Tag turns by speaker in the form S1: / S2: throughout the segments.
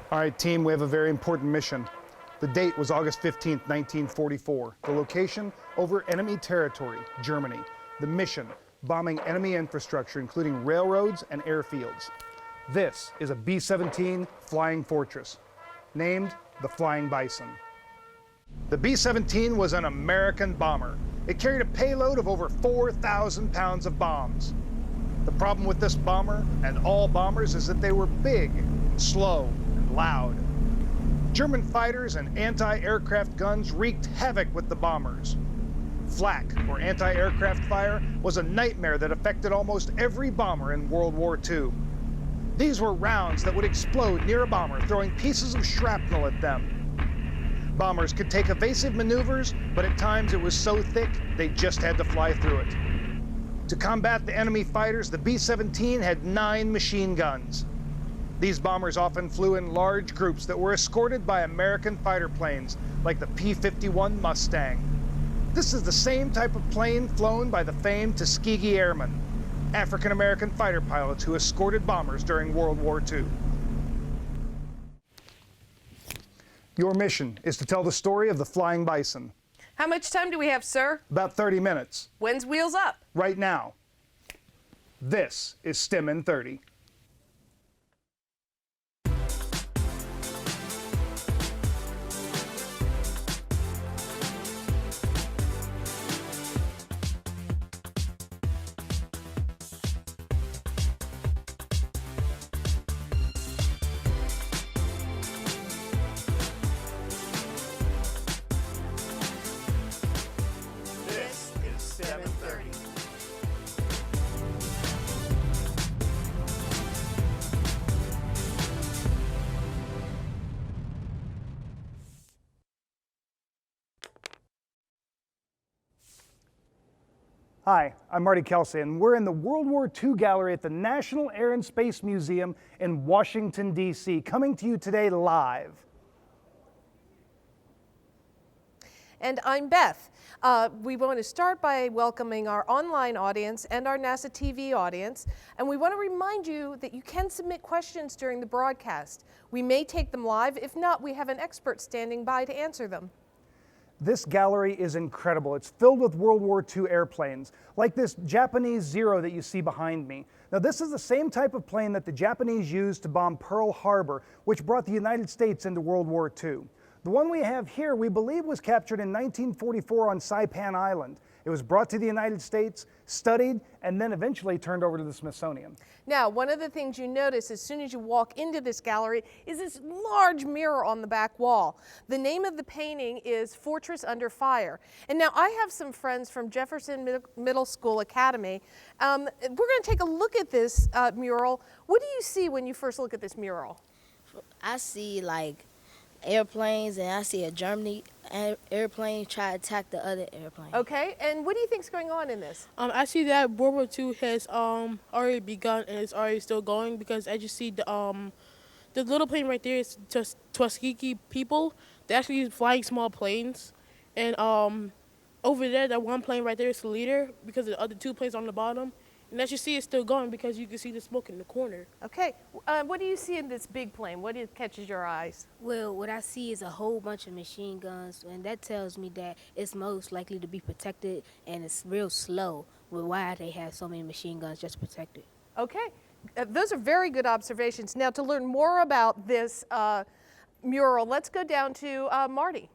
S1: All right, team, we have a very important mission. The date was August 15th, 1944. The location, over enemy territory, Germany. The mission, bombing enemy infrastructure, including railroads and airfields. This is a B-17 Flying Fortress, named the Flying Bison. The B-17 was an American bomber. It carried a payload of over 4,000 pounds of bombs. The problem with this bomber, and all bombers, is that they were big, slow, and loud. German fighters and anti-aircraft guns wreaked havoc with the bombers. Flak, or anti-aircraft fire, was a nightmare that affected almost every bomber in World War II. These were rounds that would explode near a bomber, throwing pieces of shrapnel at them. Bombers could take evasive maneuvers, but at times it was so thick, they just had to fly through it. To combat the enemy fighters, the B-17 had 9 machine guns. These bombers often flew in large groups that were escorted by American fighter planes, like the P-51 Mustang. This is the same type of plane flown by the famed Tuskegee Airmen, African-American fighter pilots who escorted bombers during World War II. Your mission is to tell the story of the Flying Bison.
S2: How much time do we have, sir?
S1: About 30 minutes.
S2: When's Wheels Up?
S1: Right now. This is STEM in 30. Hi, I'm Marty Kelsey, and we're in the World War II Gallery at the National Air and Space Museum in Washington, D.C., coming to you today live.
S2: And I'm Beth. We want to start by welcoming our online audience and our NASA TV audience. And we want to remind you that you can submit questions during the broadcast. We may take them live. If not, we have an expert standing by to answer them.
S1: This gallery is incredible. It's filled with World War II airplanes, like this Japanese Zero that you see behind me. Now, this is the same type of plane that the Japanese used to bomb Pearl Harbor, which brought the United States into World War II. The one we have here, we believe, was captured in 1944 on Saipan Island. It was brought to the United States, studied, and then eventually turned over to the Smithsonian.
S2: Now, one of the things you notice as soon as you walk into this gallery is this large mirror on the back wall. The name of the painting is Fortress Under Fire. And now I have some friends from Jefferson Middle School Academy. We're going to take a look at this mural. What do you see when you first look at this mural?
S3: I see like airplanes, and I see a Germany airplane try to attack the other airplane.
S2: Okay, and what do you think is going on in this?
S4: I see that World War II has already begun and it's already still going, because as you see the little plane right there is just Tuskegee people. They actually use flying small planes, and over there that one plane right there is the leader, because the other 2 planes on the bottom. And as you see, it's still going because you can see the smoke in the corner.
S2: Okay, what do you see in this big plane? What catches your eyes?
S3: Well, what I see is a whole bunch of machine guns, and that tells me that it's most likely to be protected, and it's real slow with why they have so many machine guns just protected.
S2: Okay, those are very good observations. Now, to learn more about this mural, let's go down to Marty.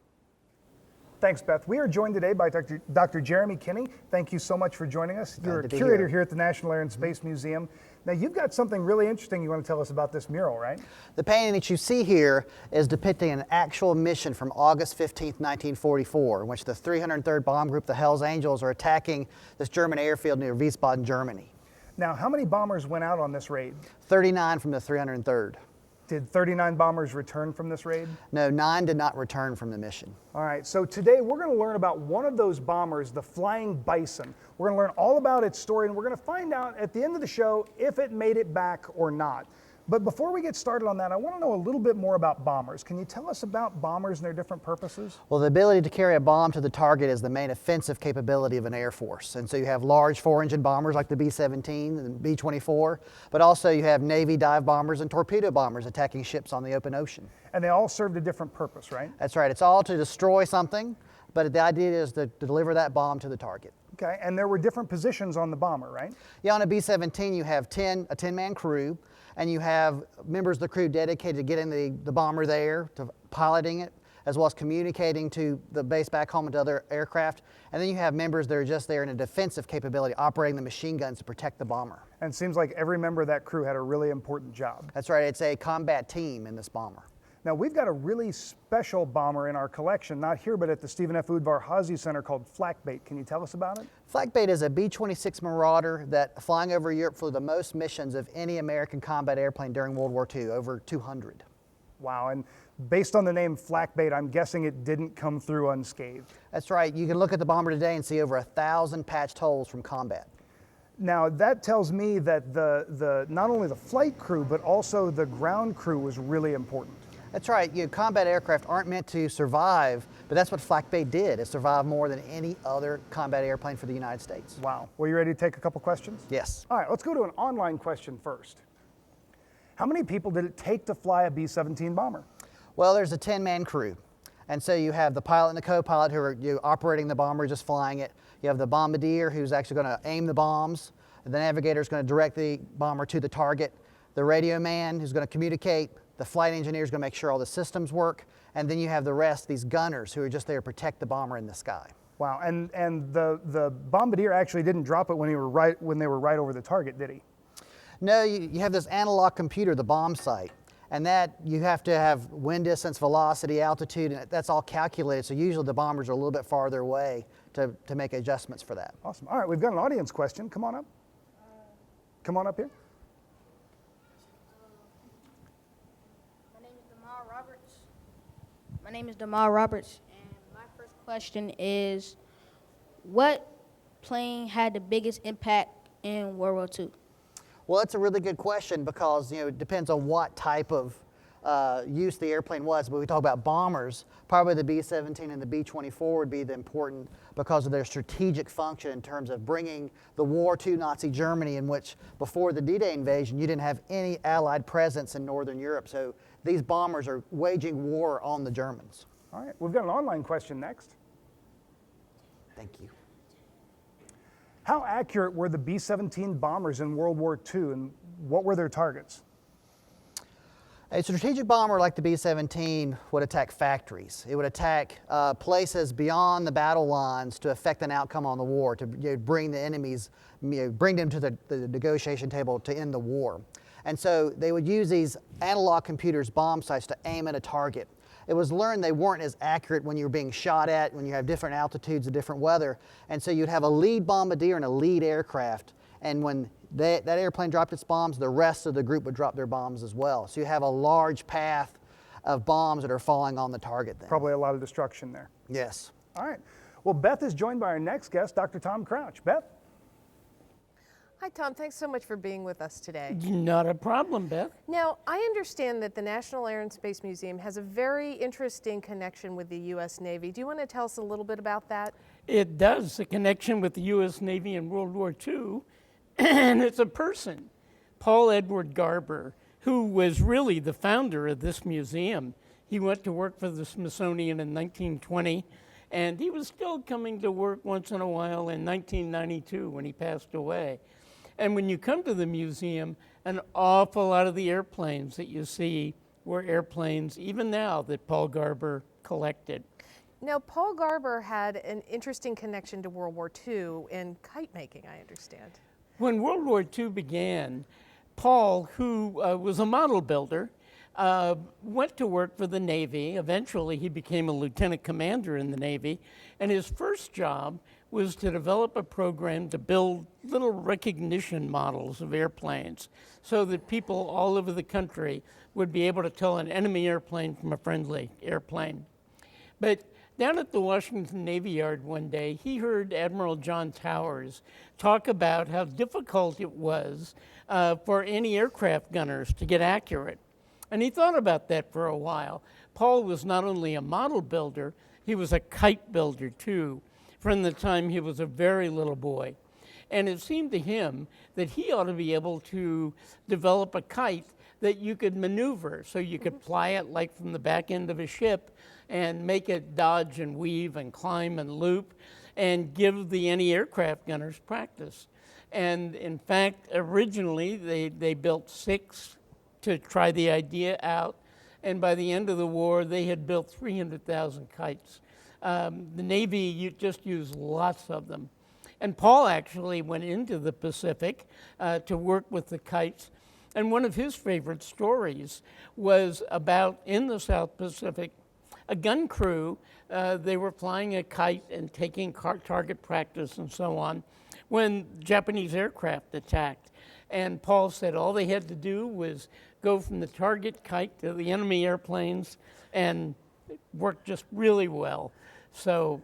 S1: Thanks, Beth. We are joined today by Dr. Jeremy Kinney. Thank you so much for joining us. You're a curator here at the National Air and Space Museum. Now, you've got something really interesting you want to tell us about this mural, right?
S5: The painting that you see here is depicting an actual mission from August 15th, 1944, in which the 303rd Bomb Group, the Hells Angels, are attacking this German airfield near Wiesbaden, Germany.
S1: Now, how many bombers went out on this raid?
S5: 39 from the 303rd.
S1: Did 39 bombers return from this raid?
S5: No, 9 did not return from the mission.
S1: All right, so today we're going to learn about one of those bombers, the Flying Bison. We're going to learn all about its story, and we're going to find out at the end of the show if it made it back or not. But before we get started on that, I want to know a little bit more about bombers. Can you tell us about bombers and their different purposes?
S5: Well, the ability to carry a bomb to the target is the main offensive capability of an Air Force. And so you have large 4-engine bombers like the B-17 and B-24, but also you have Navy dive bombers and torpedo bombers attacking ships on the open ocean.
S1: And they all served a different purpose, right?
S5: That's right. It's all to destroy something, but the idea is to deliver that bomb to the target.
S1: Okay, and there were different positions on the bomber, right?
S5: Yeah, on a B-17 you have a 10-man crew, and you have members of the crew dedicated to getting the bomber there, to piloting it, as well as communicating to the base back home and to other aircraft. And then you have members that are just there in a defensive capability, operating the machine guns to protect the bomber.
S1: And it seems like every member of that crew had a really important job.
S5: That's right, it's a combat team in this bomber.
S1: Now, we've got a really special bomber in our collection, not here, but at the Stephen F. Udvar-Hazy Center, called Flak. Can you tell us about it?
S5: Flak is a B-26 Marauder that, flying over Europe, flew the most missions of any American combat airplane during World War II, over 200.
S1: Wow, and based on the name Flak, I'm guessing it didn't come through unscathed.
S5: That's right, you can look at the bomber today and see over 1,000 patched holes from combat.
S1: Now, that tells me that not only the flight crew, but also the ground crew was really important.
S5: That's right, combat aircraft aren't meant to survive, but that's what Flak did. It survived more than any other combat airplane for the United States.
S1: Wow. Well, you ready to take a couple questions?
S5: Yes.
S1: All right, let's go to an online question first. How many people did it take to fly a B-17 bomber?
S5: Well, there's a 10-man crew. And so you have the pilot and the co-pilot who are operating the bomber, just flying it. You have the bombardier who's actually going to aim the bombs. The navigator is going to direct the bomber to the target. The radio man who's going to communicate. The flight engineer is going to make sure all the systems work. And then you have the rest, these gunners who are just there to protect the bomber in the sky.
S1: Wow, and the bombardier actually didn't drop it when they were right over the target, did he?
S5: No, you have this analog computer, the bomb sight, and that you have to have wind distance, velocity, altitude, and that's all calculated. So usually the bombers are a little bit farther away to make adjustments for that.
S1: Awesome. All right, we've got an audience question. Come on up. Come on up here.
S6: My name is Damar Roberts, and my first question is, what plane had the biggest impact in World War II?
S5: Well, that's a really good question because it depends on what type of use the airplane was. But we talk about bombers, probably the B-17 and the B-24 would be the important because of their strategic function in terms of bringing the war to Nazi Germany, in which before the D-Day invasion, you didn't have any Allied presence in Northern Europe. So these bombers are waging war on the Germans.
S1: All right, we've got an online question next.
S5: Thank you.
S1: How accurate were the B-17 bombers in World War II, and what were their targets?
S5: A strategic bomber like the B-17 would attack factories. It would attack places beyond the battle lines to affect an outcome on the war, to bring the enemies, bring them to the negotiation table to end the war. And so they would use these analog computers, bomb sights, to aim at a target. It was learned they weren't as accurate when you were being shot at, when you have different altitudes and different weather. And so you'd have a lead bombardier and a lead aircraft. And when that airplane dropped its bombs, the rest of the group would drop their bombs as well. So you have a large path of bombs that are falling on the target then.
S1: Probably a lot of destruction there.
S5: Yes.
S1: All right. Well, Beth is joined by our next guest, Dr. Tom Crouch. Beth?
S2: Hi, Tom. Thanks so much for being with us today.
S7: Not a problem, Beth.
S2: Now, I understand that the National Air and Space Museum has a very interesting connection with the U.S. Navy. Do you want to tell us a little bit about that?
S7: It does, a connection with the U.S. Navy in World War II, and it's a person, Paul Edward Garber, who was really the founder of this museum. He went to work for the Smithsonian in 1920, and he was still coming to work once in a while in 1992 when he passed away. And when you come to the museum, an awful lot of the airplanes that you see were airplanes, even now, that Paul Garber collected.
S2: Now, Paul Garber had an interesting connection to World War II in kite making, I understand.
S7: When World War II began, Paul, who was a model builder, went to work for the Navy. Eventually, he became a lieutenant commander in the Navy, and his first job was to develop a program to build little recognition models of airplanes so that people all over the country would be able to tell an enemy airplane from a friendly airplane. But Down at the Washington Navy Yard one day, he heard Admiral John Towers talk about how difficult it was for anti-aircraft gunners to get accurate. And he thought about that for a while. Paul was not only a model builder, he was a kite builder too, from the time he was a very little boy. And it seemed to him that he ought to be able to develop a kite that you could maneuver, so you could fly it like from the back end of a ship and make it dodge and weave and climb and loop and give the anti-aircraft gunners practice. And in fact, originally they built 6 to try the idea out. And by the end of the war, they had built 300,000 kites. The Navy just used lots of them. And Paul actually went into the Pacific to work with the kites. And one of his favorite stories was about, in the South Pacific, a gun crew. They were flying a kite and taking target practice and so on when Japanese aircraft attacked. And Paul said all they had to do was go from the target kite to the enemy airplanes, and it worked just really well. So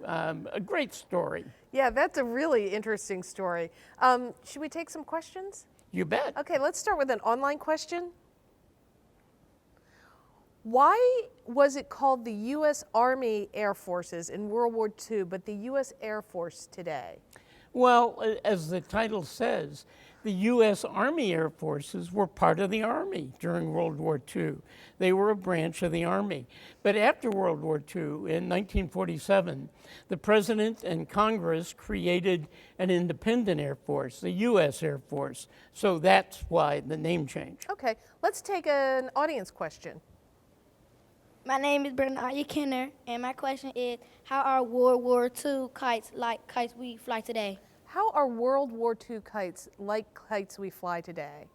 S7: a great story.
S2: Yeah, that's a really interesting story. Should we take some questions?
S7: You bet.
S2: Okay, let's start with an online question. Why was it called the U.S. Army Air Forces in World War II, but the U.S. Air Force today?
S7: Well, as the title says, the U.S. Army Air Forces were part of the Army during World War II. They were a branch of the Army. But after World War II, in 1947, the President and Congress created an independent Air Force, the U.S. Air Force. So that's why the name change.
S2: Okay, let's take an audience question.
S8: My name is Bernaya Kenner, and my question is, how are World War II kites like kites we fly today?
S2: How are World War II kites like kites we fly today?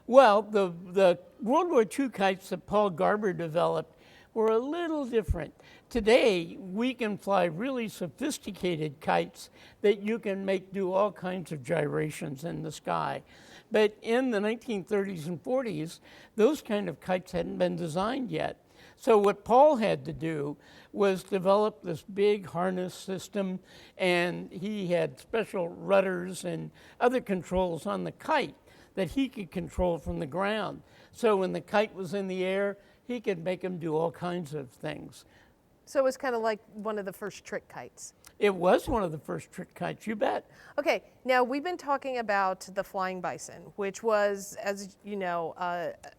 S7: Well, the World War II kites that Paul Garber developed were a little different. Today, we can fly really sophisticated kites that you can make do all kinds of gyrations in the sky. But in the 1930s and 40s, those kind of kites hadn't been designed yet. So what Paul had to do was develop this big harness system, and he had special rudders and other controls on the kite that he could control from the ground. So when the kite was in the air, he could make them do all kinds of things.
S2: So it was kind of like one of the first trick kites.
S7: It was one of the first trick kites, you bet.
S2: Okay, now we've been talking about the Flying Bison, which was, as you know,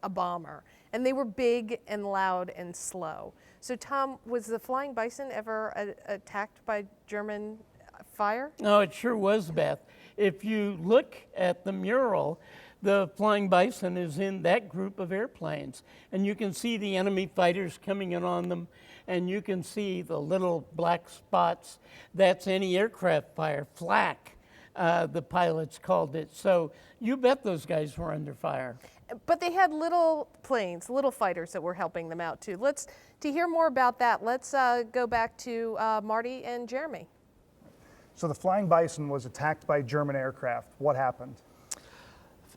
S2: a bomber. And they were big and loud and slow. So Tom, was the Flying Bison ever attacked by German fire?
S7: No, it sure was, Beth. If you look at the mural, the Flying Bison is in that group of airplanes. And you can see the enemy fighters coming in on them, and you can see the little black spots. That's anti-aircraft fire, Flak, the pilots called it. So you bet those guys were under fire.
S2: But they had little planes, little fighters that were helping them out too. To hear more about that, let's go back to Marty and Jeremy.
S1: So the Flying Bison was attacked by German aircraft. What happened?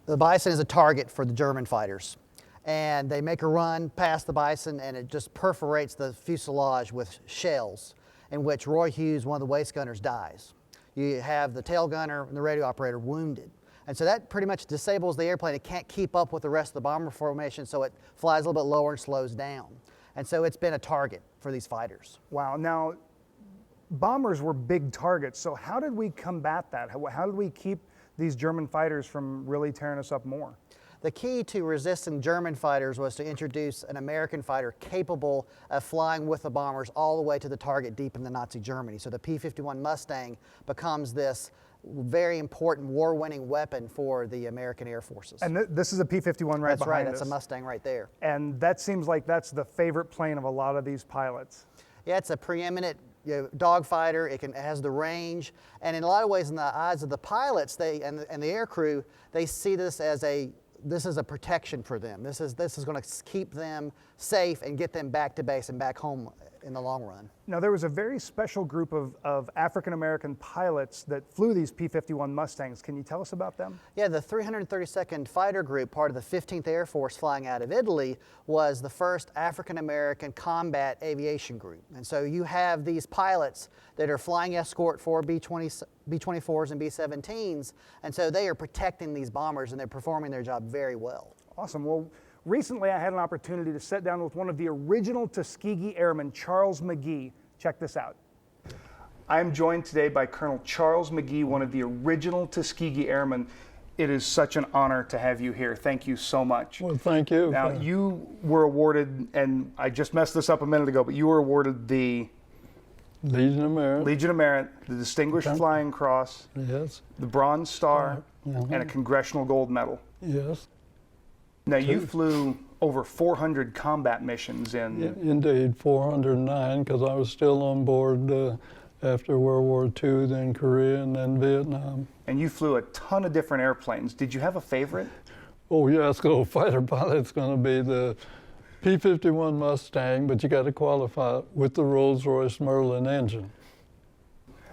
S5: The Bison is a target for the German fighters. And they make a run past the Bison, and it just perforates the fuselage with shells, in which Roy Hughes, one of the waist gunners, dies. You have the tail gunner and the radio operator wounded. And so that pretty much disables the airplane. It can't keep up with the rest of the bomber formation, so it flies a little bit lower and slows down. And so it's been a target for these fighters.
S1: Wow. Now, bombers were big targets, so how did we combat that? How did we keep these German fighters from really tearing us up more?
S5: The key to resisting German fighters was to introduce an American fighter capable of flying with the bombers all the way to the target deep in the Nazi Germany. So the P-51 Mustang becomes this very important war-winning weapon for the American Air Forces.
S1: And this is a P-51 right
S5: That's
S1: behind
S5: right,
S1: us.
S5: that's a Mustang right there.
S1: And that seems like that's the favorite plane of a lot of these pilots.
S5: Yeah, it's a preeminent dogfighter. It has the range, and in a lot of ways, in the eyes of the pilots and the air crew, they see this as a this is a protection for them. This is going to keep them safe and get them back to base and back home in the long run.
S1: Now, there was a very special group of African-American pilots that flew these P-51 Mustangs. Can you tell us about them?
S5: Yeah, the 332nd Fighter Group, part of the 15th Air Force flying out of Italy, was the first African-American combat aviation group. And so you have these pilots that are flying escort for B-24s and B-17s, and so they are protecting these bombers and they're performing their job very well.
S1: Awesome. Well, recently I had an opportunity to sit down with one of the original Tuskegee Airmen, Charles McGee. Check this out. I am joined today by Colonel Charles McGee, one of the original Tuskegee Airmen. It is such an honor to have you here. Thank you so much.
S9: Well, thank you.
S1: Now, you were awarded, and I just messed this up a minute ago, but you were awarded the
S9: Legion of Merit.
S1: Legion of Merit, the Distinguished Flying Cross,
S9: Yes.
S1: the Bronze Star, and a Congressional Gold Medal.
S9: Yes.
S1: Now, you flew over 400 combat missions in...
S9: Indeed, 409, because I was still on board after World War II, then Korea, and then Vietnam.
S1: And you flew a ton of different airplanes. Did you have a favorite?
S9: Oh, yes, go fighter pilot's going to be the P-51 Mustang, but you got to qualify with the Rolls-Royce Merlin engine.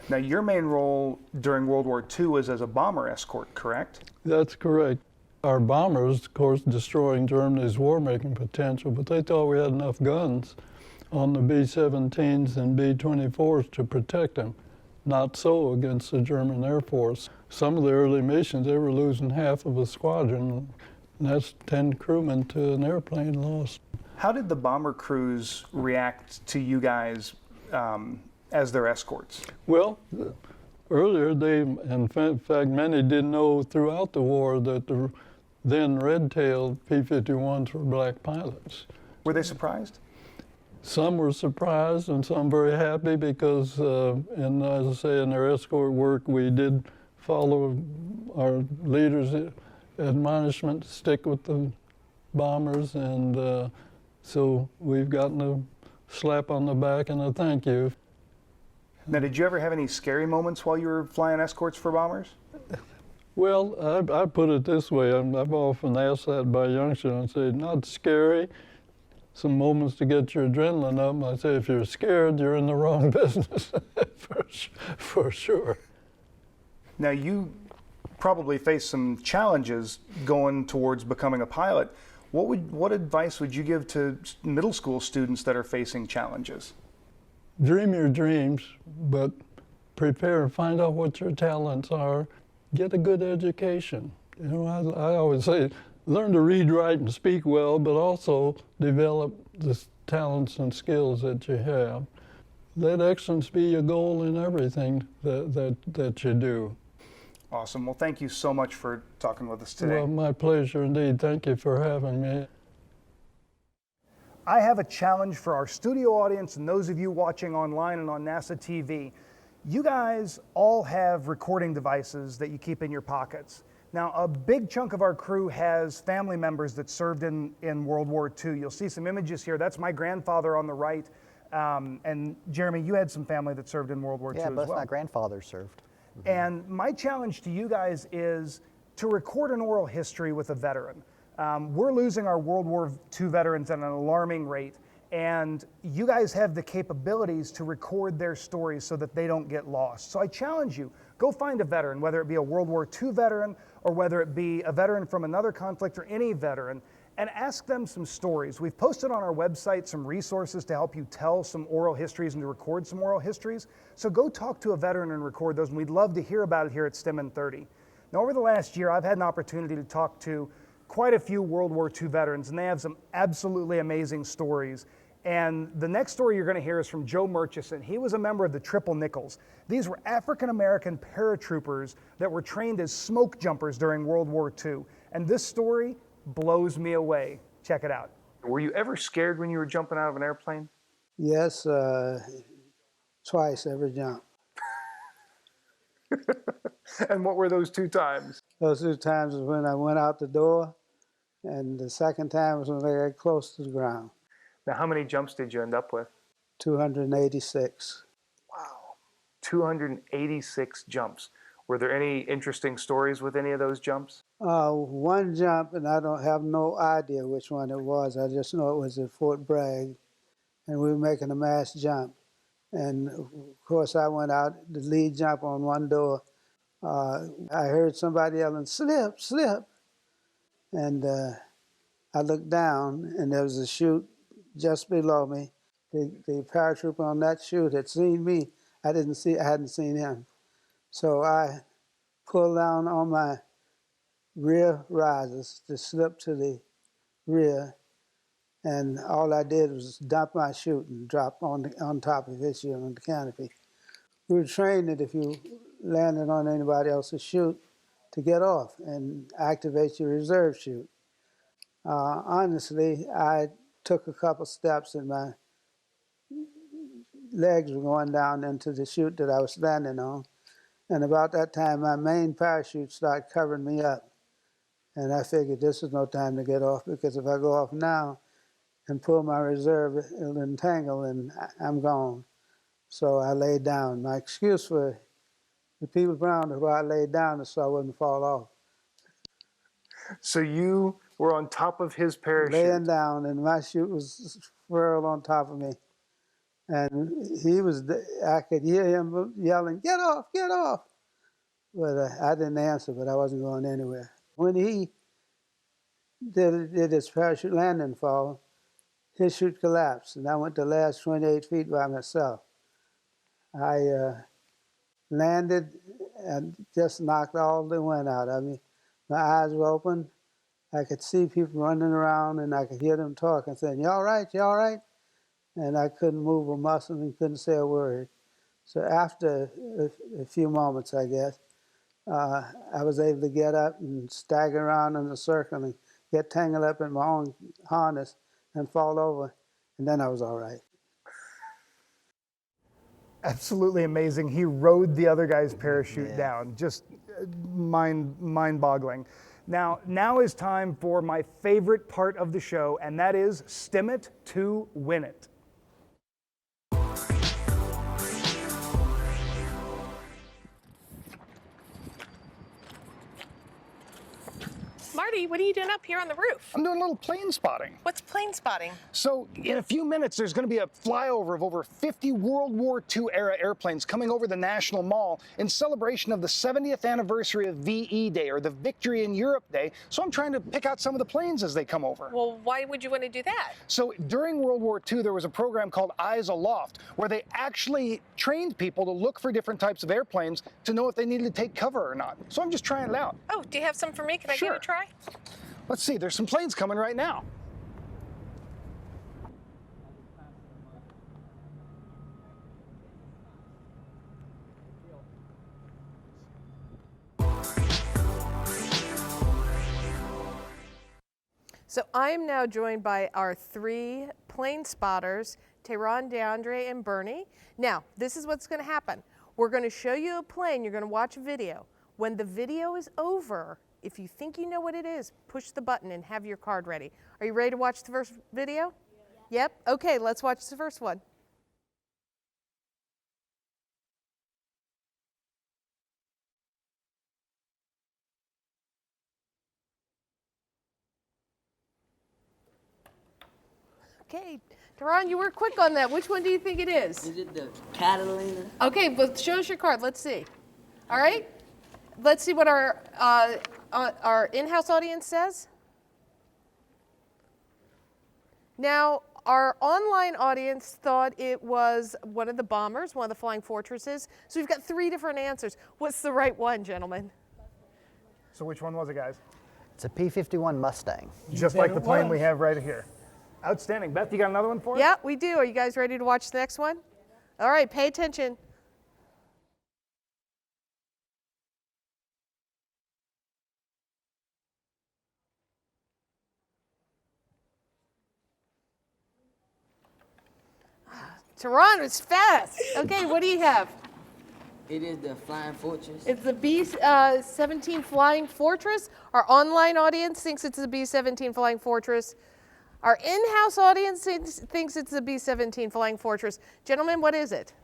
S1: Now, your main role during World War II was as a bomber escort, correct?
S9: That's correct. Our bombers, of course, destroying Germany's war-making potential, but they thought we had enough guns on the B-17s and B-24s to protect them. Not so against the German Air Force. Some of the early missions, they were losing half of a squadron, and that's 10 crewmen to an airplane lost.
S1: How did the bomber crews react to you guys as their escorts?
S9: Well, earlier they, in fact, many didn't know throughout the war that the then red-tailed P-51s were black pilots.
S1: Were they surprised?
S9: Some were surprised and some very happy because, as I say, in their escort work, we did follow our leaders' admonishment to stick with the bombers, and so we've gotten a slap on the back and a thank you.
S1: Now, did you ever have any scary moments while you were flying escorts for bombers?
S9: Well, I put it this way. I've often asked that by youngsters and say, not scary, some moments to get your adrenaline up. I say, if you're scared, you're in the wrong business, for sure.
S1: Now, you probably faced some challenges going towards becoming a pilot. What advice would you give to middle school students that are facing challenges?
S9: Dream your dreams, but prepare, find out what your talents are, get a good education. You know, I always say, learn to read, write, and speak well, but also develop the talents and skills that you have. Let excellence be your goal in everything that you do.
S1: Awesome. Well, thank you so much for talking with us today.
S9: Well, my pleasure indeed. Thank you for having me.
S1: I have a challenge for our studio audience and those of you watching online and on NASA TV. You guys all have recording devices that you keep in your pockets. Now, a big chunk of our crew has family members that served in World War II. You'll see some images here. That's my grandfather on the right. And Jeremy, you had some family that served in World War II as well.
S5: Yeah, both my grandfathers served.
S1: And my challenge to you guys is to record an oral history with a veteran. We're losing our World War II veterans at an alarming rate, and you guys have the capabilities to record their stories so that they don't get lost. So I challenge you, go find a veteran, whether it be a World War II veteran or whether it be a veteran from another conflict or any veteran, and ask them some stories. We've posted on our website some resources to help you tell some oral histories and to record some oral histories. So go talk to a veteran and record those, and we'd love to hear about it here at STEM in 30. Now, over the last year, I've had an opportunity to talk to quite a few World War II veterans, and they have some absolutely amazing stories. And the next story you're going to hear is from Joe Murchison. He was a member of the Triple Nickels. These were African-American paratroopers that were trained as smoke jumpers during World War II. And this story blows me away. Check it out. Were you ever scared when you were jumping out of an airplane?
S10: Yes, twice every jump.
S1: And what were those two times?
S10: Those two times was when I went out the door, and the second time was when I got close to the ground.
S1: Now, how many jumps did you end up with?
S10: 286.
S1: Wow. 286 jumps. Were there any interesting stories with any of those jumps?
S10: One jump, and I don't have no idea which one it was. I just know it was at Fort Bragg, and we were making a mass jump. And of course, I went out the lead jump on one door. I heard somebody yelling, "Slip, slip!" And I looked down, and there was a chute just below me. The paratrooper on that chute had seen me. I hadn't seen him. So I pulled down on my rear risers to slip to the rear, and all I did was dump my chute and drop on top of his chute on the canopy. We were trained that if you landed on anybody else's chute, to get off and activate your reserve chute. Honestly, I took a couple steps and my legs were going down into the chute that I was standing on. And about that time, my main parachute started covering me up. And I figured this is no time to get off, because if I go off now and pull my reserve, it'll entangle and I'm gone. So I laid down. My excuse for the people around who I laid down so I wouldn't fall off.
S1: So you were on top of his parachute?
S10: Laying down, and my chute was furled on top of me. And I could hear him yelling, "Get off, get off!" But I didn't answer, but I wasn't going anywhere. When he did his parachute landing fall, his chute collapsed, and I went the last 28 feet by myself. I landed and just knocked all the wind out of me. My eyes were open. I could see people running around, and I could hear them talking, saying, "You all right? You all right?" And I couldn't move a muscle and couldn't say a word. So after a few moments, I guess, I was able to get up and stagger around in a circle and get tangled up in my own harness and fall over, and then I was all right.
S1: Absolutely amazing. He rode the other guy's parachute down. Just mind-boggling. Now is time for my favorite part of the show, and that is Stim It to Win It.
S2: Marty, what are you doing up here on the roof?
S1: I'm doing a little plane spotting.
S2: What's plane spotting?
S1: So in a few minutes, there's going to be a flyover of over 50 World War II era airplanes coming over the National Mall in celebration of the 70th anniversary of VE Day, or the Victory in Europe Day. So I'm trying to pick out some of the planes as they come over.
S2: Well, why would you want to do that?
S1: So during World War II, there was a program called Eyes Aloft, where they actually trained people to look for different types of airplanes to know if they needed to take cover or not. So I'm just trying it out.
S2: Oh, do you have some for me? Can I
S1: Sure.
S2: give it a try?
S1: Let's see, there's some planes coming right now.
S2: So I am now joined by our 3 plane spotters, Tehran, DeAndre, and Bernie. Now, this is what's going to happen. We're going to show you a plane. You're going to watch a video. When the video is over, if you think you know what it is, push the button and have your card ready. Are you ready to watch the first video? Yeah. Yep. Okay, let's watch the first one. Okay, Tehran, you were quick on that. Which one do you think it is?
S11: Is it the Catalina?
S2: Okay, but show us your card. Let's see. All right. Let's see what our in-house audience says. Now, our online audience thought it was one of the bombers, one of the flying fortresses. So we've got 3 different answers. What's the right one, gentlemen?
S1: So which one was it, guys?
S5: It's a P-51 Mustang.
S1: Just like the plane we have right here. Outstanding. Beth, you got another one for us?
S2: Yeah, we do. Are you guys ready to watch the next one? All right, pay attention. Tehran was fast. Okay, what do you have?
S11: It is the Flying Fortress.
S2: It's the B-17 Flying Fortress. Our online audience thinks it's the B-17 Flying Fortress. Our in-house audience thinks it's the B-17 Flying Fortress. Gentlemen, what is it?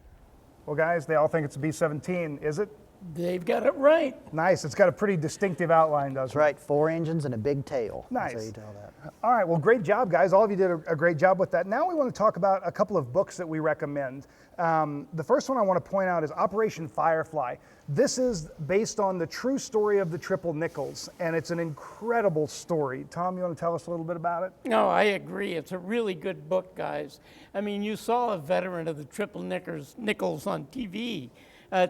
S1: Well, guys, they all think it's a B-17. Is it?
S7: They've got it right.
S1: Nice. It's got a pretty distinctive outline, doesn't
S5: That's right, 4 engines and a big tail.
S1: Nice.
S5: That's how you tell that.
S1: All right, well, great job, guys. All of you did a great job with that. Now we want to talk about a couple of books that we recommend. The first one I want to point out is Operation Firefly. This is based on the true story of the Triple Nickels, and it's an incredible story. Tom, you want to tell us a little bit about it?
S7: No, I agree. It's a really good book, guys. I mean, you saw a veteran of the Triple Nickels on TV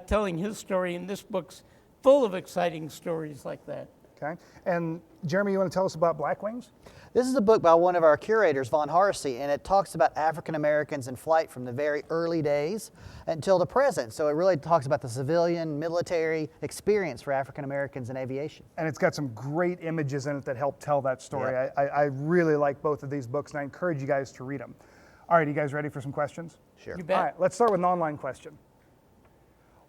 S7: telling his story, and this book's full of exciting stories like that.
S1: Okay. And Jeremy, you want to tell us about Black Wings?
S5: This is a book by one of our curators, Von Harsey, and it talks about African Americans in flight from the very early days until the present. So it really talks about the civilian, military experience for African Americans in aviation.
S1: And it's got some great images in it that help tell that story.
S5: Yeah.
S1: I really like both of these books, and I encourage you guys to read them. All right, you guys ready for some questions?
S5: Sure.
S7: You bet.
S1: All right, let's start with an online question.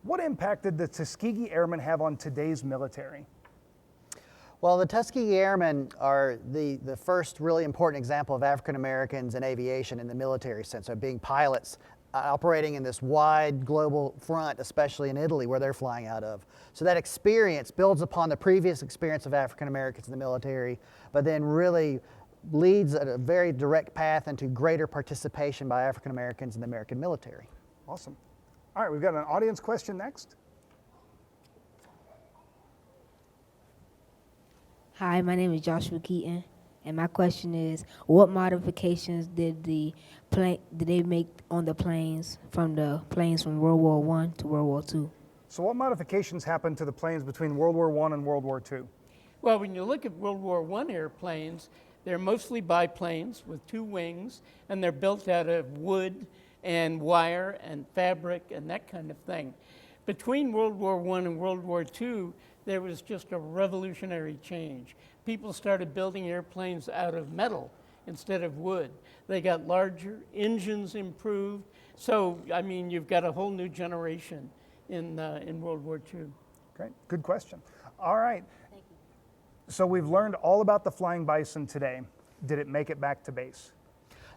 S1: What impact did the Tuskegee Airmen have on today's military?
S5: Well, the Tuskegee Airmen are the first really important example of African Americans in aviation in the military sense, of being pilots operating in this wide global front, especially in Italy where they're flying out of. So that experience builds upon the previous experience of African Americans in the military, but then really leads a very direct path into greater participation by African Americans in the American military.
S1: Awesome. All right, we've got an audience question next.
S3: Hi, my name is Joshua Keaton, and my question is, what modifications did they make on the planes from World War I to World War II?
S1: So what modifications happened to the planes between World War I and World War II?
S7: Well, when you look at World War I airplanes, they're mostly biplanes with 2 wings, and they're built out of wood and wire and fabric and that kind of thing. Between World War I and World War II, there was just a revolutionary change. People started building airplanes out of metal instead of wood. They got larger, engines improved. So, I mean, you've got a whole new generation in World War II.
S1: Great, good question. All right. Thank you. So we've learned all about the Flying Bison today. Did it make it back to base?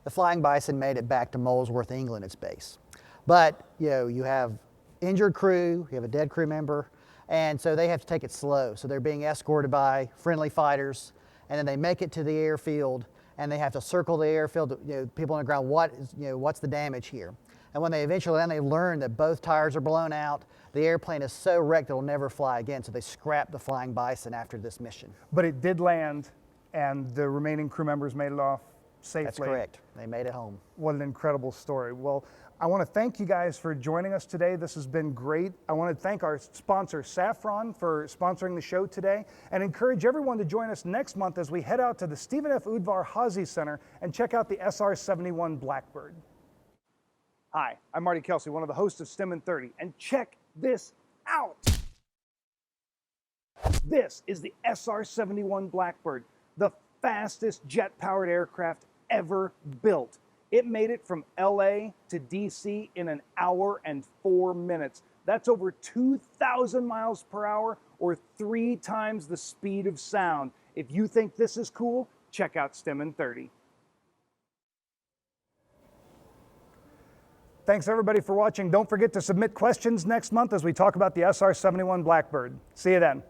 S5: The Flying Bison made it back to Molesworth, England, its base. But, you have injured crew, you have a dead crew member, and so they have to take it slow. So they're being escorted by friendly fighters, and then they make it to the airfield, and they have to circle the airfield, people on the ground, what's the damage here? And when they eventually land, they learn that both tires are blown out, the airplane is so wrecked it'll never fly again, so they scrapped the Flying Bison after this mission.
S1: But it did land, and the remaining crew members made it off safely.
S5: That's correct. They made it home.
S1: What an incredible story. Well, I want to thank you guys for joining us today. This has been great. I want to thank our sponsor, Saffron, for sponsoring the show today, and encourage everyone to join us next month as we head out to the Stephen F. Udvar Hazy Center and check out the SR-71 Blackbird. Hi, I'm Marty Kelsey, one of the hosts of STEM in 30, and check this out. This is the SR-71 Blackbird, the fastest jet-powered aircraft ever built. It made it from LA to DC in 1 hour and 4 minutes. That's over 2,000 miles per hour, or 3 times the speed of sound. If you think this is cool, check out STEM in 30. Thanks everybody for watching. Don't forget to submit questions next month as we talk about the SR-71 Blackbird. See you then.